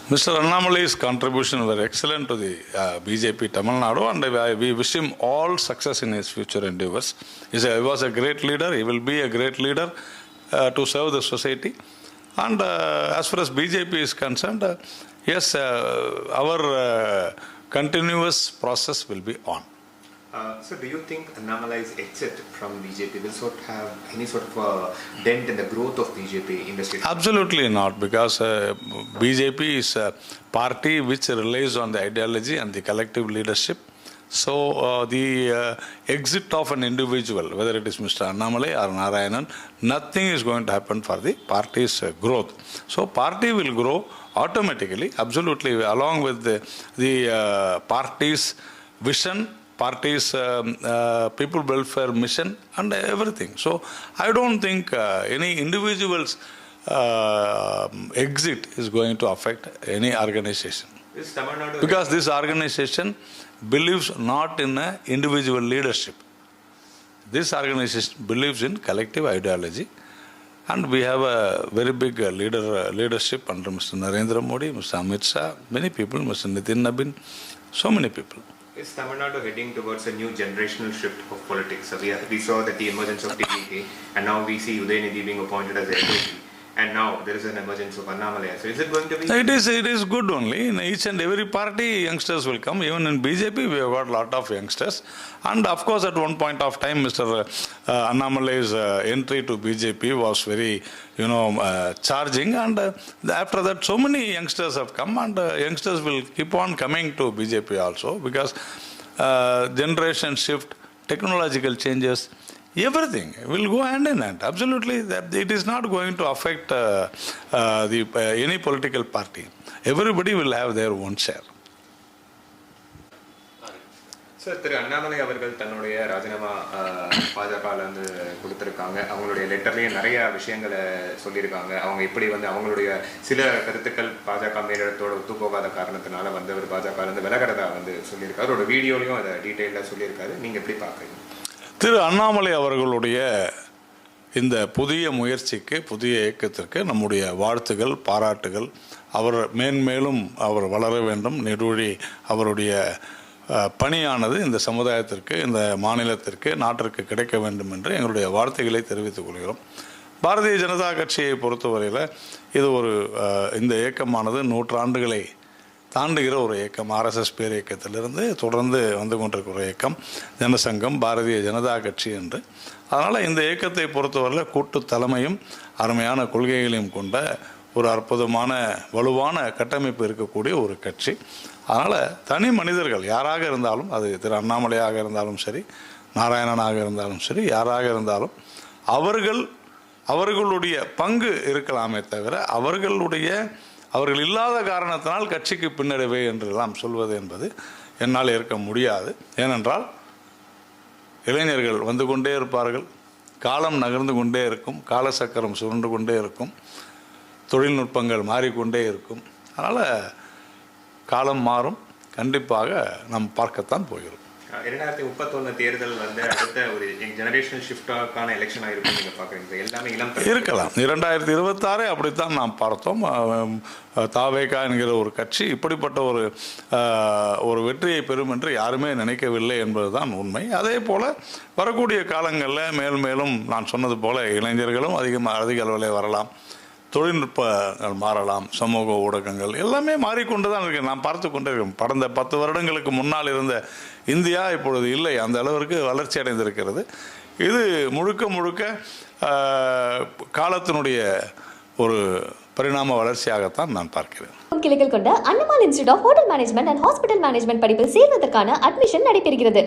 Mr. Annamalai's contribution were excellent to the BJP Tamil Nadu, and we wish him all success in his future endeavors. He was a great leader. He will be a great leader to serve the society. And as far as BJP is concerned, yes, our continuous process will be on. So do you think Annamalai's exit from BJP will have any sort of dent in the growth of BJP in the state? Absolutely not, because BJP is a party which relies on the ideology and the collective leadership. So the exit of an individual, whether it is Mr. Annamalai or Narayanan, nothing is going to happen for the party's growth. So party will grow automatically, absolutely, along with the party's vision, party's people welfare mission and everything. So I don't think any individual's exit is going to affect any organization. Because this organization believes not in individual leadership. This organization believes in collective ideology. And we have a very big leadership under Mr. Narendra Modi, Mr. Amit Shah, many people, Mr. Nitin Nabin, so many people. Is Tamil Nadu heading towards a new generational shift of politics? So we saw that the emergence of TVK, and now we see Udayanidhi being appointed as LDP, and now there is an emergence of Annamalai. So is it going to be? It is good only. In each and every party, youngsters will come. Even in BJP, we have got a lot of youngsters. And of course, at one point of time, Mr. Annamalai's entry to BJP was very, charging. And after that, so many youngsters have come, and youngsters will keep on coming to BJP also, because generation shift, technological changes, everything will go hand in hand. Absolutely, it is not going to affect any political party. Everybody will have their own share. Sir, Thiru Annamalai அவர்கள் தன்னுடைய ராஜினாமா பாஜகவில் கொடுத்துருக்காங்க. அவங்களுடைய லெட்டர்லேயே நிறைய விஷயங்களை சொல்லியிருக்காங்க. அவங்க எப்படி அவங்களுடைய சில கருத்துக்கள் பாஜக மேலிடத்தோட ஒத்து போகாத காரணத்தினால அவர் பாஜகலேருந்து விலகிறதா சொல்லியிருக்காரு. அவரோட வீடியோலையும் அதை டீட்டெயிலாக சொல்லியிருக்காரு. நீங்கள் எப்படி பார்க்குறீங்க? திரு அண்ணாமலை அவர்களுடைய இந்த புதிய முயற்சிக்கு, புதிய இயக்கத்திற்கு நம்முடைய வாழ்த்துகள், பாராட்டுகள். அவர் மேன்மேலும் அவர் வளர வேண்டும். நெடுவழி அவருடைய பணியானது இந்த சமுதாயத்திற்கு, இந்த மாநிலத்திற்கு, நாட்டிற்கு கிடைக்க வேண்டும் என்று எங்களுடைய வார்த்தைகளை தெரிவித்துக் கொள்கிறோம். பாரதிய ஜனதா கட்சியை பொறுத்தவரையில் இது இந்த இயக்கமானது 100 ஆண்டுகளை தாண்டுகிற ஒரு இயக்கம். ஆர்எஸ்எஸ் பேர் இயக்கத்திலிருந்து தொடர்ந்து வந்து கொண்டிருக்கிற இயக்கம் ஜனசங்கம், பாரதிய ஜனதா கட்சி என்று. அதனால் இந்த இயக்கத்தை பொறுத்தவரையில் கூட்டு தலைமையும் அருமையான கொள்கைகளையும் கொண்ட ஒரு அற்புதமான வலுவான கட்டமைப்பு இருக்கக்கூடிய ஒரு கட்சி. அதனால் தனி மனிதர்கள் யாராக இருந்தாலும், அது திரு அண்ணாமலையாக இருந்தாலும் சரி, நாராயணனாக இருந்தாலும் சரி, யாராக இருந்தாலும் அவர்களுடைய பங்கு இருக்கலாமே தவிர அவர்கள் இல்லாத காரணத்தினால் கட்சிக்கு பின்னடைவே என்றெல்லாம் சொல்வது என்பது என்னால் ஏற்க முடியாது. ஏனென்றால் இளைஞர்கள் வந்து கொண்டே இருப்பார்கள், காலம் நகர்ந்து கொண்டே இருக்கும், காலசக்கரம் சுருண்டு கொண்டே இருக்கும், தொழில்நுட்பங்கள் மாறிக்கொண்டே இருக்கும். அதனால் காலம் மாறும், கண்டிப்பாக நாம் பார்க்கத்தான் போகிறோம். 2031 தேர்தல் அடுத்த ஒரு ஜெனரேஷனல் ஷிஃப்டான எலெக்ஷனாக இருக்கும் நீங்கள் பார்க்குறீங்க? எல்லாமே இருக்கலாம். 2026 அப்படித்தான் நாம் பார்த்தோம். தாவேகா என்கிற ஒரு கட்சி இப்படிப்பட்ட ஒரு வெற்றியை பெறும் என்று யாருமே நினைக்கவில்லை என்பதுதான் உண்மை. அதே போல் வரக்கூடிய காலங்களில் மேலும் நான் சொன்னது போல் இளைஞர்களும் அதிக அளவில் வரலாம், தொழில்நுட்பங்கள் மாறலாம், சமூக ஊடகங்கள் எல்லாமே மாறிக்கொண்டு தான் இருக்கு. நாம் பார்த்து கொண்டே இருக்கோம். கடந்த 10 வருடங்களுக்கு முன்னால் இருந்த இந்தியா இப்பொழுது இல்லை, அந்த அளவிற்கு வளர்ச்சி அடைந்திருக்கிறது. இது முழுக்க காலத்தினுடைய ஒரு பரிணாம வளர்ச்சியாகத்தான் நான் பார்க்கிறேன். கிளைகள் கொண்ட Annamalai institute of hotel management and hospital management படிப்பில் சேர்வதற்கான அட்மிஷன் நடைபெறுகிறது.